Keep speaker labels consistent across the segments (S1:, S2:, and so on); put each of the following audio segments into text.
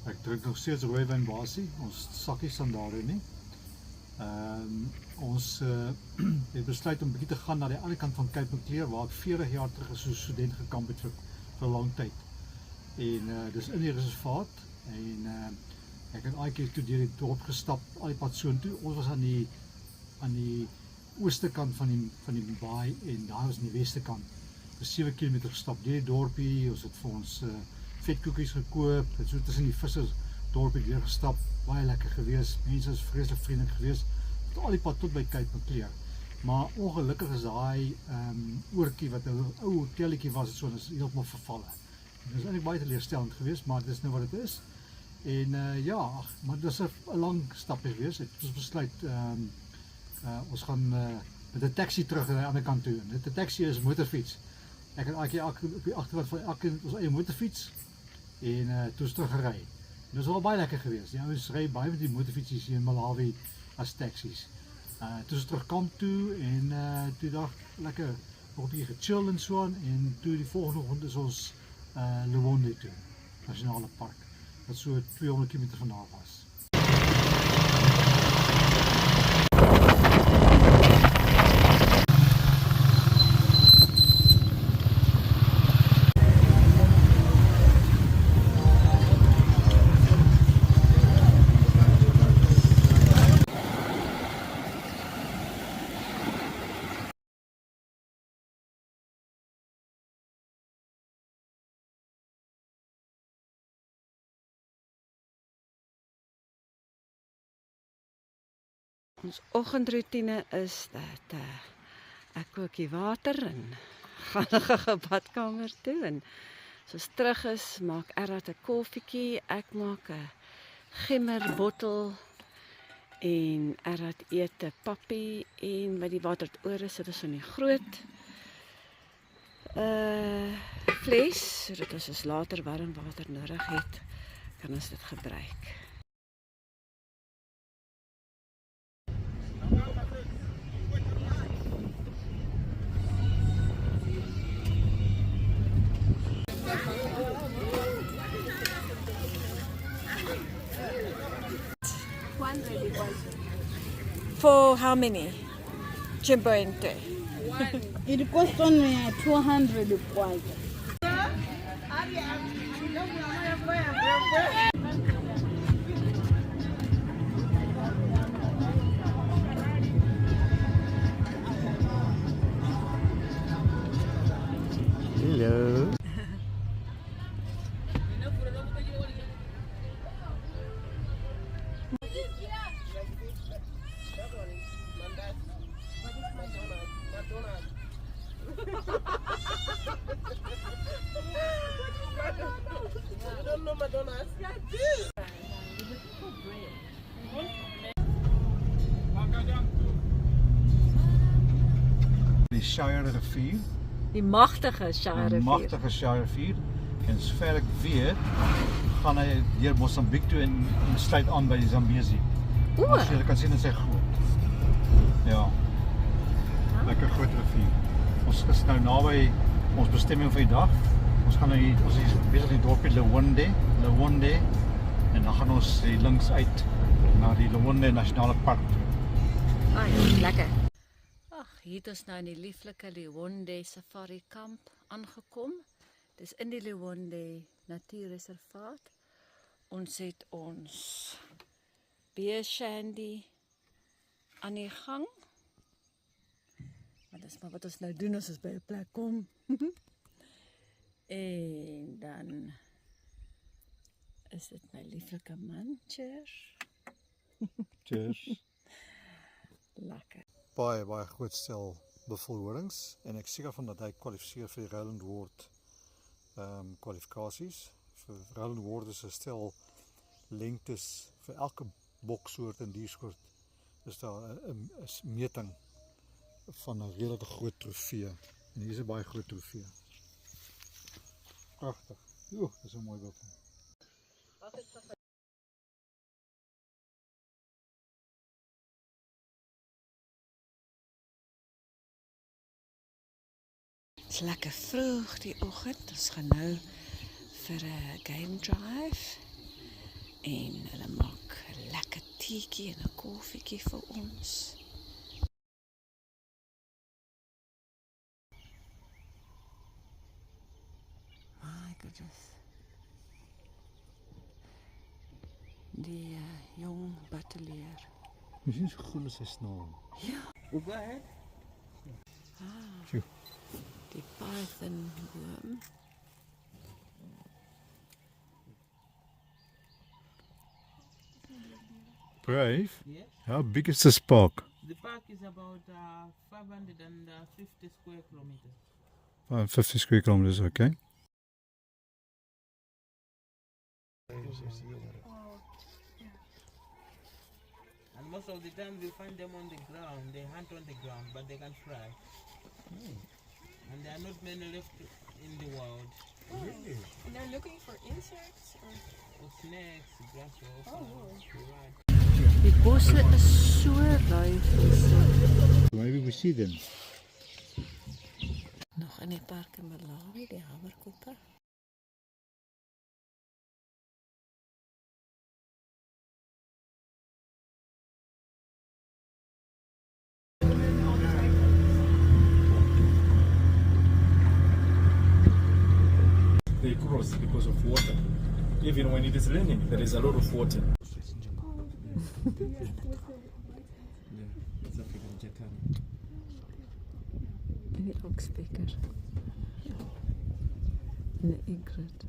S1: Ek drink nog steeds rooiwyn basie, ons sakkies sandare nie. Ons het besluit om 'n bietjie te gaan na die ander kant van Cape Maclear waar ek 40 jaar terug as 'n student gekamp het vir 'n lang tyd. En dis in die reservaat en ek het al keer toe deur die dorp gestap, al die pad soontoe. Ons was aan die ooste kant van die baai en daar was aan die weste kant. Dus 7 kilometer gestap deur die dorpie. Ons het vir ons vetkoekies gekoop, het so tussen die vissers dorpie deur gestap, baie lekker gewees. Mense is vreeslik vriendelik gewees. Al die pad tot by Cape Maclear. Maar ongelukkig is daai oortjie wat 'n ou hotelletjie was, so is heeltemal vervalle. Dit is eintlik baie teleurstellend geweest, maar dit is nou wat dit is. En ja, maar dit is 'n lang stapie geweest. Het ons besluit ons gaan met 'n taxi terug aan die ander kant toe. Dit 'n taxi is 'n motorfiets. Ek het op die agterkant van ons eie motorfiets en toe is terug gery. Dit was wel baie lekker geweest. Die ouens ry baie met die motorfietsies hier in Malawi as taxis. Toe is terug kamp toe en toe dag lekker nog 'n bietjie gechill en so aan en toe die volgende oggend is ons Liwonde toe, nasionale park, wat so 200 km van daar was.
S2: Ons oggendroetine is dat ek kook die water en gaan na 'n badkamer toe en as ons terug is, maak Errat 'n koffietjie, ek maak 'n gimmerbottel en Errat eet 'n pappie en met die water het oor is, sit ons in die groot vlees, sodat as later warm water nodig het, kan ons dit gebruik. For how many? Chimboente.
S3: It costs only 200 kwacha.
S1: Hello. Die Shire rivier,
S2: Die magtige Shire
S1: die magtige Shire rivier, en sover ek weet, gaan hy deur Mosambiek toe en sluit aan by Zambesi. As jy kan sien, dit is groot. Ja. Lekker groot rivier. Ons is nou naby ons bestemming vir die dag. Ons is besig in die dorpie Liwonde, en dan gaan ons links uit na die Liwonde Nasionale Park toe.
S2: Ja, lekker. Ag, hier het ons nou in die lieflike Liwonde Safari Kamp aangekom. Dis in die Liwonde Natuurreservaat. Ons het ons beer shandy aan die gang. Maar dis maar wat ons nou doen as ons by 'n plek kom. En dan is dit my lieflike man. Cheers.
S1: Cheers.
S2: Lekker.
S1: Baie groot stel buffelhorings en ek seker van dat hy kwalifiseer vir die Roland Ward kwalifikasies. Vir Roland Ward is 'n stel lengtes vir elke boksoort en diersoort. Is daar 'n meting van 'n redelike groot trofee. En hier is 'n baie groot trofee. Pragtig. Oeh, dis 'n mooi buffel.
S2: Het is lekker vroeg die oggend. Ons gaan nou vir 'n game drive. En hulle maak 'n lekker teetjie en 'n koffietjie vir ons. My goodness. Die jong batteleer.
S1: Misschien zo groen als hij snaal.
S4: Go ahead.
S1: Tjoe.
S2: Die pythonworm.
S1: Brave?
S4: Yes.
S1: How big is this park?
S4: The park is about 550 square kilometers.
S1: 50 square kilometers, okay.
S4: And most of the time we find them on the ground. They hunt on the ground, but they can fly. And there are not many left in the world.
S5: And they're looking for insects or
S4: Or snakes, grasshoppers, right.
S2: Die bosse is so lui voedsel.
S1: Maybe we see them.
S2: Nog in die park in Malawi, die hamerkoppe.
S6: They cross because of water. Even when it is raining, there is a lot of water.
S2: En die okspekker. En die egret.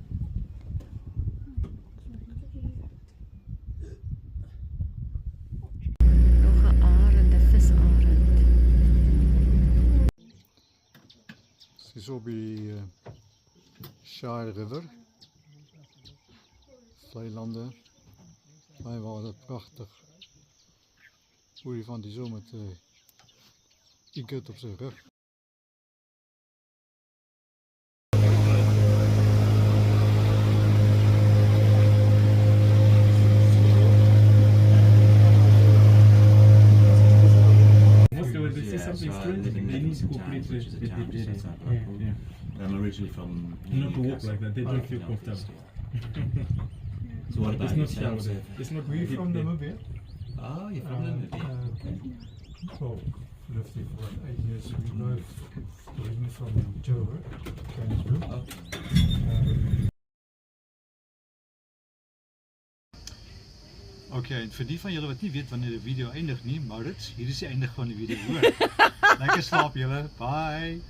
S2: Nog 'n arend, 'n visarend.
S1: Het is op die Shire River. Vleilanden. Vleiwater, prachtig. Olifant die zo met egret op zijn rug.
S6: Mostly when they see something strange, they need to cooperate with the data.
S7: I'm originally from.
S6: Not to walk like that, they don't feel comfortable.
S7: So what about
S6: It's not
S7: yourself?
S6: shallow. It's not
S1: We
S6: deep
S1: from
S6: there.
S1: Namibia?
S7: Oh, you're from Namibia.
S1: Well, lived here for 8 years. We both originally from Joburg, Johannesburg. Oké, en vir die van julle wat nie weet wanneer die video eindig nie, Maurits, hier is die eindig van die video hoor. Lekker slaap julle. Bye.